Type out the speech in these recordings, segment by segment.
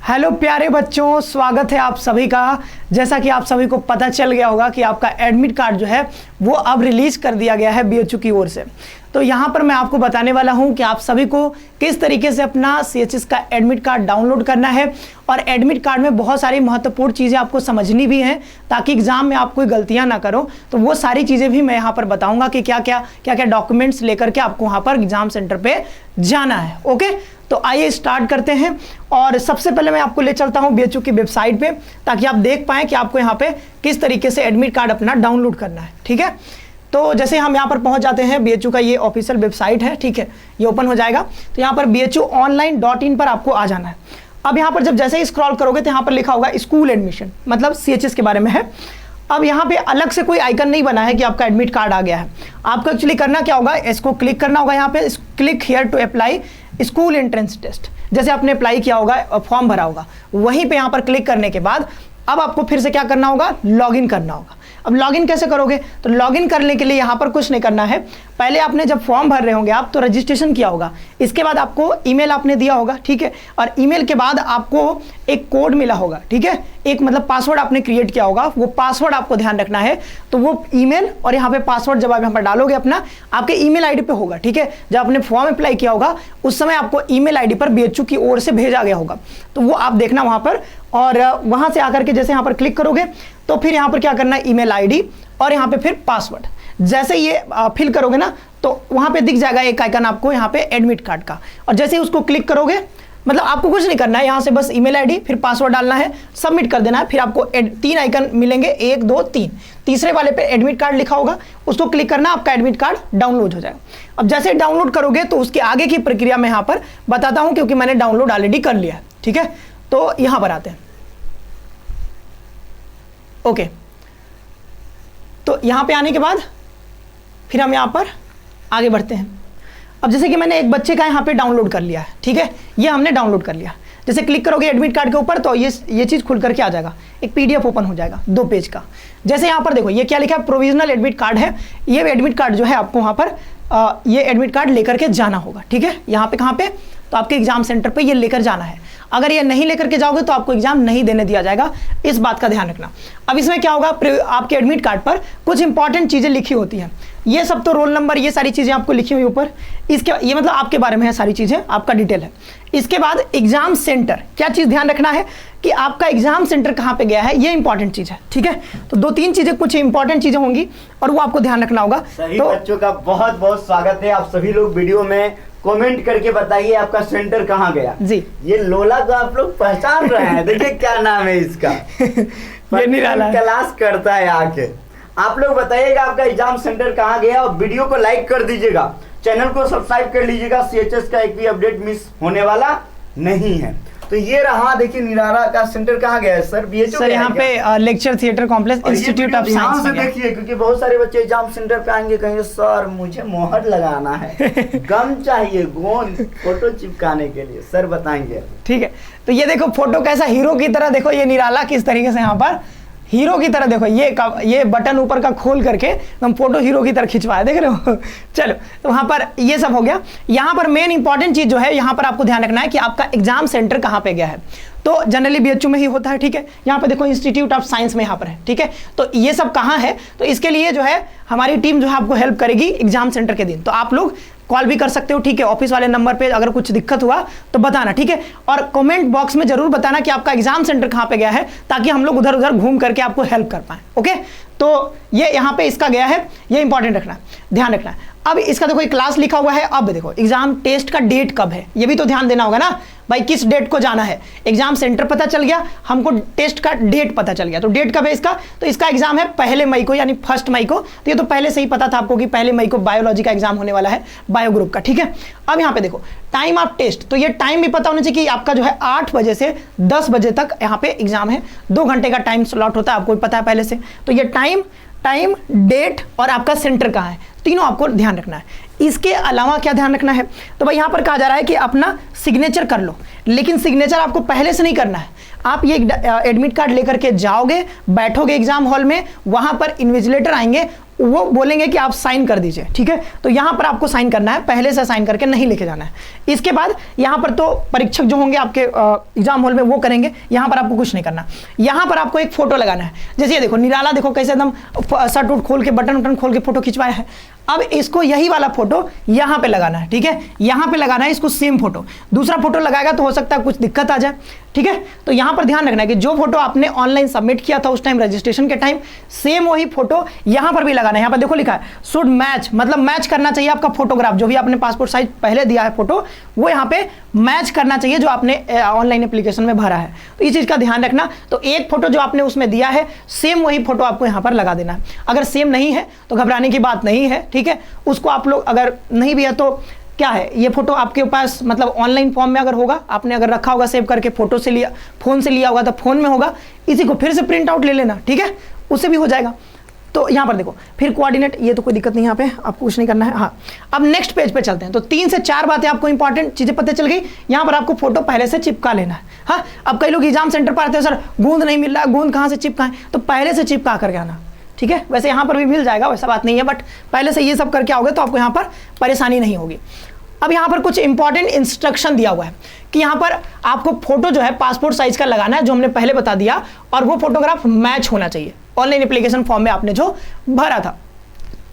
Hello प्यारे बच्चों, स्वागत है आप सभी का। जैसा कि आप सभी को पता चल गया होगा कि आपका एडमिट कार्ड जो है वो अब रिलीज कर दिया गया है बीएचयू की ओर से। तो यहाँ पर मैं आपको बताने वाला हूँ कि आप सभी को किस तरीके से अपना सीएचएस का एडमिट कार्ड डाउनलोड करना है। और एडमिट कार्ड में बहुत सारी महत्वपूर्ण चीज़ें आपको समझनी भी हैं ताकि एग्जाम में आप कोई गलतियाँ ना करो। तो वो सारी चीज़ें भी मैं यहाँ पर बताऊँगा कि क्या क्या डॉक्यूमेंट्स लेकर के आपको वहाँ पर एग्जाम सेंटर पर जाना है। ओके, तो आइए स्टार्ट करते हैं। और सबसे पहले मैं आपको ले चलता हूं बीएचयू की वेबसाइट पे ताकि आप देख पाएं कि आपको यहां पे किस तरीके से एडमिट कार्ड अपना डाउनलोड करना है। ठीक है, तो जैसे हम यहां पर पहुंच जाते हैं, बीएचयू का ये ऑफिशियल वेबसाइट है। ठीक है, ये ओपन हो जाएगा तो यहां पर bhuonline.in पर आपको आ जाना है। अब यहां पर जब जैसे ही स्क्रॉल करोगे तो यहां पर लिखा होगा स्कूल एडमिशन, मतलब सीएचएस के बारे में है। अब यहाँ पे अलग से कोई आइकन नहीं बना है कि आपका एडमिट कार्ड आ गया है। आपको एक्चुअली करना क्या होगा, इसको क्लिक करना होगा। यहाँ पे click here to apply school entrance test. जैसे आपने अप्लाई किया होगा, फॉर्म भरा होगा, वहीं पे यहाँ पर क्लिक करने के बाद अब आपको फिर से क्या करना होगा, लॉगिन करना होगा। अब लॉगिन कैसे करोगे, तो लॉगिन करने के लिए यहाँ पर कुछ नहीं करना है। पहले आपने जब फॉर्म भर रहे होंगे आप तो रजिस्ट्रेशन किया होगा, इसके बाद आपको ईमेल आपने दिया होगा। ठीक है, और ईमेल के बाद आपको एक कोड मिला होगा। ठीक है, एक मतलब पासवर्ड आपने क्रिएट किया होगा, वो पासवर्ड आपको ध्यान रखना है। तो वो ईमेल और यहाँ पे पासवर्ड जब आप यहाँ पर डालोगे अपना, आपके ईमेल आईडी पे होगा। ठीक है, जब आपने फॉर्म अप्लाई किया होगा उस समय आपको ईमेल आईडी पर बीएचयू की ओर से भेजा गया होगा, तो वो आप देखना वहाँ पर। और वहाँ से आकर के जैसे यहाँ पर क्लिक करोगे तो फिर यहाँ पर क्या करना है, ईमेल आईडी और यहाँ पे फिर पासवर्ड। जैसे ये फिल करोगे ना तो वहाँ पे दिख जाएगा एक आइकन आपको यहाँ पे एडमिट कार्ड का, और जैसे ही उसको क्लिक करोगे मतलब आपको कुछ नहीं करना है, यहाँ से बस ईमेल आईडी फिर पासवर्ड डालना है, सबमिट कर देना है। फिर आपको 3 आइकन मिलेंगे, 1 2 3। तीसरे वाले पे एडमिट कार्ड लिखा होगा, उसको क्लिक करना, आपका एडमिट कार्ड डाउनलोड हो जाएगा। अब जैसे डाउनलोड करोगे तो उसके आगे की प्रक्रिया मैं यहाँ पर बताता हूँ क्योंकि मैंने डाउनलोड ऑलरेडी कर लिया है। ठीक है, तो यहाँ पर आते हैं। ओके, तो यहाँ पे आने के बाद फिर हम यहाँ पर आगे बढ़ते हैं। अब जैसे कि मैंने एक बच्चे का यहाँ पे डाउनलोड कर लिया है। ठीक है, ये हमने डाउनलोड कर लिया। जैसे क्लिक करोगे एडमिट कार्ड के ऊपर तो ये चीज़ खुल करके आ जाएगा, एक पीडीएफ ओपन हो जाएगा 2 पेज का। जैसे यहाँ पर देखो ये क्या लिखा है, प्रोविजनल एडमिट कार्ड है। ये एडमिट कार्ड जो है आपको वहाँ पर ये एडमिट कार्ड लेकर के जाना होगा। ठीक है, यहाँ पे कहाँ पे, तो आपके एग्जाम सेंटर पे ये लेकर जाना है। अगर ये नहीं लेकर के जाओगे तो आपको एग्जाम नहीं देने दिया जाएगा, इस बात का ध्यान रखना। अब इसमें क्या होगा, आपके एडमिट कार्ड पर कुछ इंपॉर्टेंट चीज़ें लिखी होती हैं। ये सब तो रोल नंबर, ये सारी चीज़ें आपको लिखी हुई ऊपर, इसके ये मतलब आपके बारे में है, सारी चीज़ें आपका डिटेल है। इसके बाद एग्जाम सेंटर, क्या चीज़ ध्यान रखना है कि आपका एग्जाम सेंटर कहाँ पे गया है, ये इंपॉर्टेंट चीज़ है। ठीक है, तो 2-3 चीज़ें, कुछ इंपॉर्टेंट चीज़ें होंगी और वो आपको ध्यान रखना होगा। सही, तो बच्चों का बहुत बहुत स्वागत है। आप सभी लोग वीडियो में कमेंट करके बताइए आपका सेंटर कहाँ गया जी। ये लोला तो आप लोग पहचान रहे हैं, देखिए क्या नाम है इसका। ये निराला क्लास करता है आके। आप लोग बताइएगा आपका एग्जाम सेंटर कहाँ गया और वीडियो को लाइक कर दीजिएगा, चैनल को सब्सक्राइब कर लीजिएगा। सीएचएस का एक भी अपडेट मिस होने वाला नहीं है। तो ये रहा, देखिए निराला का सेंटर कहाँ गया है सर, बीएचयू सर यहाँ पे lecture theatre complex institute of science में देखिए, क्योंकि बहुत सारे बच्चे एग्जाम सेंटर पे आएंगे, कहेंगे सर मुझे मोहर लगाना है, गम चाहिए, गोंद, फोटो चिपकाने के लिए, सर बताएंगे। ठीक है, तो ये देखो फोटो कैसा हीरो की तरह, देखो ये निराला किस तरीके से यहाँ पर हीरो की तरह, देखो ये बटन ऊपर का खोल करके हम फोटो हीरो की तरह खिंचवाया, देख रहे हो। चलो, तो वहाँ पर ये सब हो गया। यहाँ पर मेन इंपॉर्टेंट चीज़ जो है, यहाँ पर आपको ध्यान रखना है कि आपका एग्जाम सेंटर कहाँ पे गया है। तो जनरली बीएचयू में ही होता है। ठीक है, यहाँ पे देखो इंस्टीट्यूट ऑफ साइंस में यहाँ पर है। ठीक है, तो ये सब कहाँ है, तो इसके लिए जो है हमारी टीम जो है आपको हेल्प करेगी एग्जाम सेंटर के दिन। तो आप लोग कॉल भी कर सकते हो। ठीक है, ऑफिस वाले नंबर पे अगर कुछ दिक्कत हुआ तो बताना। ठीक है, और कमेंट बॉक्स में जरूर बताना कि आपका एग्जाम सेंटर कहाँ पे गया है ताकि हम लोग उधर उधर घूम करके आपको हेल्प कर पाएं। ओके, तो ये यहाँ पे इसका गया है, ये इंपॉर्टेंट रखना, ध्यान रखना है। अब इसका देखो एक क्लास लिखा हुआ है। अब देखो एग्जाम टेस्ट का डेट कब है, ये भी तो ध्यान देना होगा ना भाई, किस डेट को जाना है। एग्जाम सेंटर पता चल गया, हमको टेस्ट का डेट पता चल गया। तो डेट कब है इसका, तो इसका एग्जाम है 1 मई को, यानी 1 मई को। तो ये तो पहले से ही पता था आपको कि 1 मई को बायोलॉजी का एग्जाम होने वाला है, बायो ग्रुप का। ठीक है, अब यहाँ पे देखो टाइम ऑफ टेस्ट, तो ये टाइम भी पता होना चाहिए कि आपका जो है 8 बजे से 10 बजे तक यहाँ पे एग्जाम है। 2 घंटे का टाइम स्लॉट होता है, आपको पता है पहले से। तो ये टाइम, डेट और आपका सेंटर कहाँ है, तीनों आपको ध्यान रखना है। इसके अलावा क्या ध्यान रखना है, तो भाई यहाँ पर कहा जा रहा है कि अपना सिग्नेचर कर लो, लेकिन सिग्नेचर आपको पहले से नहीं करना है। आप ये एडमिट कार्ड लेकर के जाओगे, बैठोगे एग्जाम हॉल में, वहां पर इन्विजिलेटर आएंगे, वो बोलेंगे कि आप साइन कर दीजिए, ठीक है। तो यहां पर आपको साइन करना है, पहले से साइन करके नहीं लेके जाना है। इसके बाद यहां पर तो परीक्षक जो होंगे आपके एग्जाम हॉल में वो करेंगे, यहां पर आपको कुछ नहीं करना। यहां पर आपको एक फोटो लगाना है, जैसे ये देखो निराला, देखो कैसे एकदम शर्ट उट खोल के बटन वटन खोल के फोटो खिंचवाया है। अब इसको यही वाला फोटो यहां पे लगाना है, ठीक है, यहां पे लगाना है इसको सेम फोटो। दूसरा फोटो लगाएगा तो हो सकता है कुछ दिक्कत आ जाए, ठीक है। तो यहां पर ध्यान रखना है कि जो फोटो आपने ऑनलाइन सबमिट किया था उस टाइम रजिस्ट्रेशन के टाइम, सेम वही फोटो यहां पर भी लगाना है। यहां पर देखो लिखा है शुड मैच, मतलब मैच करना चाहिए आपका फोटोग्राफ, जो भी आपने पासपोर्ट साइज पहले दिया है फोटो, वो यहां पे मैच करना चाहिए जो आपने ऑनलाइन एप्लीकेशन में भरा है। तो इस चीज का ध्यान रखना। तो एक फोटो जो आपने उसमें दिया है सेम वही फोटो आपको यहां पर लगा देना है। अगर सेम नहीं है तो घबराने की बात नहीं है, ठीक है। उसको आप लोग अगर नहीं भी है तो क्या है, ये फोटो आपके पास मतलब ऑनलाइन फॉर्म में अगर होगा, आपने अगर रखा होगा सेव करके, फोटो से लिया, फोन से लिया होगा तो फोन में होगा, इसी को फिर से प्रिंट आउट ले लेना, ठीक है, उससे भी हो जाएगा। तो यहां पर देखो फिर कोऑर्डिनेट, ये तो कोई दिक्कत नहीं, यहां पे आपको कुछ नहीं करना है। हाँ, अब नेक्स्ट पेज पे चलते हैं। तो 3 से 4 बातें आपको इंपॉर्टेंट चीजें पता चल गई। यहां पर आपको फोटो पहले से चिपका लेना है। हाँ, अब कई लोग एग्जाम सेंटर पर आते हैं, सर गूंद नहीं मिल रहा है, गूंद कहां से चिपकाएं, तो पहले से चिपका करके आना, ठीक है। वैसे यहां पर भी मिल जाएगा, वैसा बात नहीं है, बट पहले से ये सब करके आओगे तो आपको यहां पर परेशानी नहीं होगी। अब यहां पर कुछ इंपॉर्टेंट इंस्ट्रक्शन दिया हुआ है कि यहां पर आपको फोटो जो है पासपोर्ट साइज का लगाना है, जो हमने पहले बता दिया, और वो फोटोग्राफ मैच होना चाहिए ऑनलाइन एप्लीकेशन फॉर्म में आपने जो भरा था,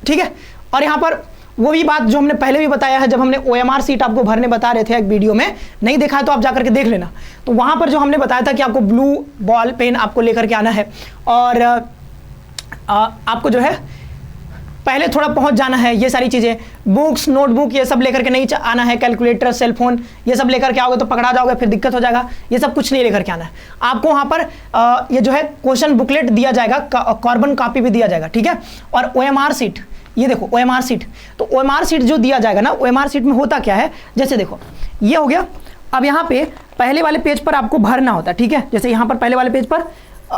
ठीक है। और यहां पर वो भी बात जो हमने पहले भी बताया है, जब हमने OMR सीट आपको भरने बता रहे थे एक वीडियो में, नहीं देखा है तो आप जाकर के देख लेना। तो वहां पर जो हमने बताया था कि आपको ब्लू बॉल पेन आपको लेकर के आना है, और आपको जो है पहले थोड़ा पहुंच जाना है, ये सारी चीजें, बुक्स नोटबुक ये सब लेकर के नहीं आना है, कैलकुलेटर सेलफोन ये सब लेकर के आओगे तो पकड़ा जाओगे, फिर दिक्कत हो जाएगा। ये सब कुछ नहीं लेकर के आना है आपको। वहां पर ये जो है क्वेश्चन बुकलेट दिया जाएगा, कार्बन कॉपी भी दिया जाएगा, ठीक है। और OMR सीट, ये देखो OMR सीट, तो OMR सीट जो दिया जाएगा ना, OMR सीट में होता क्या है, जैसे देखो ये हो गया। अब यहाँ पे पहले वाले पेज पर आपको भरना होता है, ठीक है, जैसे यहाँ पर पहले वाले पेज पर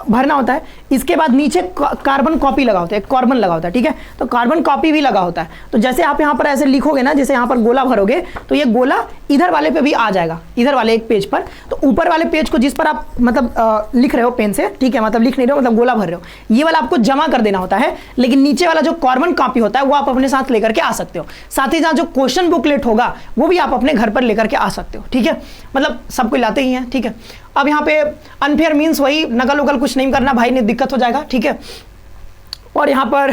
भरना होता है। इसके बाद नीचे कार्बन कॉपी लगा होता है, कार्बन लगा होता है, ठीक है। तो कार्बन कॉपी भी लगा होता है। तो जैसे आप यहाँ पर ऐसे लिखोगे ना, जैसे यहाँ पर गोला भरोगे तो ये गोला इधर वाले पे भी आ जाएगा, इधर वाले एक पेज पर। तो ऊपर वाले पेज को जिस पर आप मतलब लिख रहे हो पेन से, ठीक है, मतलब लिख नहीं रहे हो, मतलब गोला भर रहे हो, ये वाला आपको जमा कर देना होता है। लेकिन नीचे वाला जो कार्बन कॉपी होता है वो आप अपने साथ लेकर के आ सकते हो। साथ ही साथ जो क्वेश्चन बुकलेट होगा वो भी आप अपने घर पर लेकर के आ सकते हो, ठीक है। मतलब सब कोई लाते ही हैं, ठीक है। अब यहाँ पे अनफेयर मीन्स वही नकल उकल कुछ नहीं करना भाई, नहीं दिक्कत हो जाएगा, ठीक है। और यहाँ पर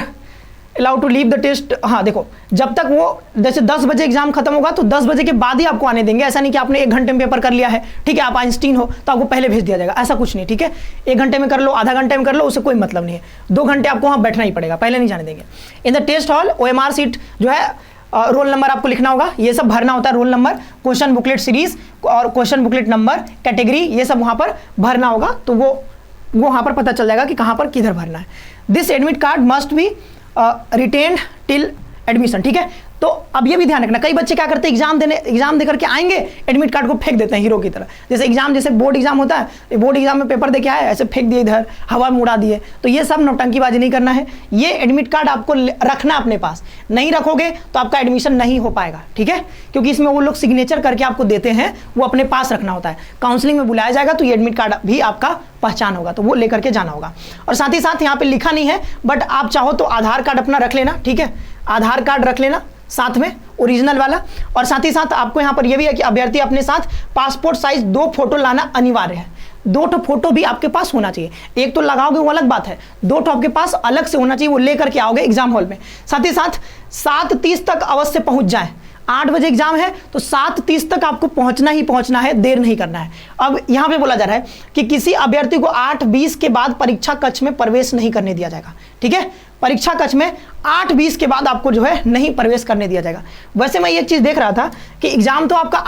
allow to leave the test, हाँ देखो जब तक वो जैसे 10 बजे एग्जाम खत्म होगा तो 10 बजे के बाद ही आपको आने देंगे। ऐसा नहीं कि आपने 1 घंटे में पेपर कर लिया है, ठीक है, आप आइंस्टीन हो तो आपको पहले भेज दिया जाएगा, ऐसा कुछ नहीं, ठीक है। 1 घंटे में कर लो, आधा घंटे में कर लो, उससे कोई मतलब नहीं है। 2 घंटे आपको वहाँ बैठना ही पड़ेगा, पहले नहीं जाने देंगे। In the test hall OMR sheet जो है, रोल नंबर आपको लिखना होगा, ये सब भरना होता है, roll number, question booklet series और क्वेश्चन बुकलेट नंबर, कैटेगरी, ये सब वहां पर भरना होगा। तो वो वहां पर पता चल जाएगा कि कहां पर किधर भरना है। This admit card must be retained till admission, ठीक है। तो अब ये भी ध्यान रखना, कई बच्चे क्या करते हैं, एग्जाम दे करके आएंगे, एडमिट कार्ड को फेंक देते हैं हीरो की तरह। जैसे एग्जाम, जैसे बोर्ड एग्जाम होता है, बोर्ड एग्जाम में पेपर दे के आए, ऐसे फेंक दिए इधर, हवा में उड़ा दिए। तो ये सब नौटंकीबाजी नहीं करना है। ये एडमिट कार्ड आपको रखना अपने पास, नहीं रखोगे तो आपका एडमिशन नहीं हो पाएगा, ठीक है। क्योंकि इसमें वो लोग सिग्नेचर करके आपको देते हैं, वो अपने पास रखना होता है। काउंसलिंग में बुलाया जाएगा तो ये एडमिट कार्ड भी आपका पहचान होगा, तो वो लेकर के जाना होगा। और साथ ही साथ यहाँ पे लिखा नहीं है, बट आप चाहो तो आधार कार्ड अपना रख लेना, ठीक है, आधार कार्ड रख लेना साथ में, ओरिजिनल वाला। और साथ ही साथ आपको यहाँ पर यह भी है कि अभ्यर्थी अपने साथ पासपोर्ट साइज 2 फोटो लाना अनिवार्य है। 2 फोटो भी आपके पास होना चाहिए। एक तो लगाओगे वो अलग बात है, 2 आपके पास अलग से होना चाहिए, वो लेकर के आओगे एग्जाम हॉल में। साथ ही साथ 7:30 तक अवश्य पहुंच जाए। 8 बजे एग्जाम है तो 7:30 तक आपको पहुंचना ही पहुंचना है, देर नहीं करना है। अब यहां पे बोला जा रहा है कि किसी अभ्यर्थी को 8:20 के बाद परीक्षा कक्ष में प्रवेश नहीं करने दिया जाएगा, ठीक है। परीक्षा कक्ष में 8:20 के बाद आपको जो है नहीं प्रवेश करने दिया जाएगा। वैसे मैं एक चीज देख रहा था कि एग्जाम तो आपका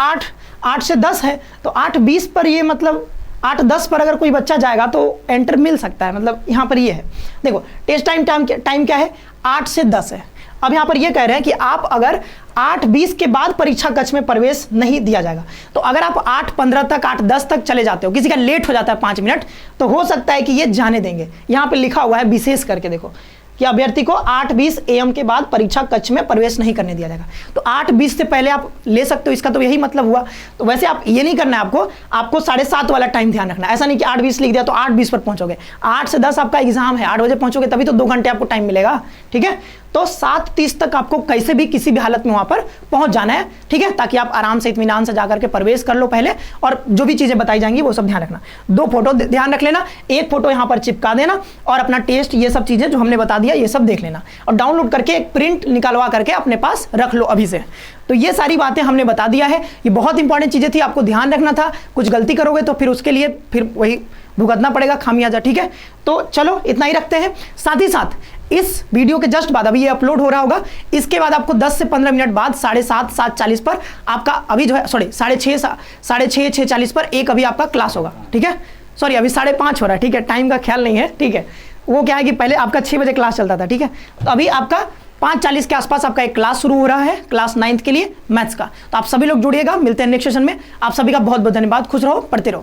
8 से 10 है, तो 8:20 पर ये मतलब 8:10 पर अगर कोई बच्चा जाएगा तो एंटर मिल सकता है, मतलब यहाँ पर ये है। देखो टेस्ट टाइम क्या है, 8 से 10 है। अब यहाँ पर ये कह रहे हैं कि आप अगर 8:20 के बाद परीक्षा कक्ष में प्रवेश नहीं दिया जाएगा, तो अगर आप 8:15 तक 8:10 तक चले जाते हो, किसी का लेट हो जाता है 5 मिनट, तो हो सकता है कि ये जाने देंगे। यहाँ पे लिखा हुआ है विशेष करके, देखो कि अभ्यर्थी को 8:20 AM के बाद परीक्षा कक्ष में प्रवेश नहीं करने दिया जाएगा। तो 8:20 से पहले आप ले सकते हो, इसका तो यही मतलब हुआ। तो वैसे आप ये नहीं करना है, आपको 7:30 वाला टाइम ध्यान रखना। ऐसा नहीं कि 8:20 लिख दिया तो 8:20 पर पहुंचोगे। 8 से 10 आपका एग्जाम है, 8 बजे पहुंचोगे तभी तो 2 घंटे आपको टाइम मिलेगा, ठीक है। तो 7:30 तक आपको कैसे भी किसी भी हालत में वहां पर पहुंच जाना है, ठीक है, ताकि आप आराम से इत्मीनान से जाकर के प्रवेश कर लो पहले, और जो भी चीजें बताई जाएंगी वो सब ध्यान रखना। 2 फोटो ध्यान रख लेना, 1 फोटो यहां पर चिपका देना, और अपना टेस्ट ये सब चीजें जो हमने बता दिया ये सब देख लेना, और डाउनलोड करके एक प्रिंट निकलवा करके अपने पास रख लो अभी से। तो ये सारी बातें हमने बता दिया है, ये बहुत इंपॉर्टेंट चीजें थी, आपको ध्यान रखना था। कुछ गलती करोगे तो फिर उसके लिए फिर वही भुगतना पड़ेगा खामियाजा, ठीक है। तो चलो इतना ही रखते हैं। साथ ही साथ इस वीडियो के जस्ट बाद, अभी ये अपलोड हो रहा होगा, इसके बाद आपको 10 से 15 मिनट बाद 7:30 7:40 पर आपका अभी जो है, सॉरी 6:30 6:40 पर एक अभी आपका क्लास होगा, ठीक है। सॉरी अभी 5:30 हो रहा है, ठीक है, टाइम का ख्याल नहीं है, ठीक है। वो क्या है कि पहले आपका 6 बजे क्लास चलता था, ठीक है। तो अभी आपका 5:40 के आसपास आपका एक क्लास शुरू हो रहा है, क्लास 9th के लिए मैथ्स का। तो आप सभी लोग जुड़िएगा, मिलते हैं नेक्स्ट सेशन में। आप सभी का बहुत बहुत धन्यवाद, खुश रहो, पढ़ते रहो।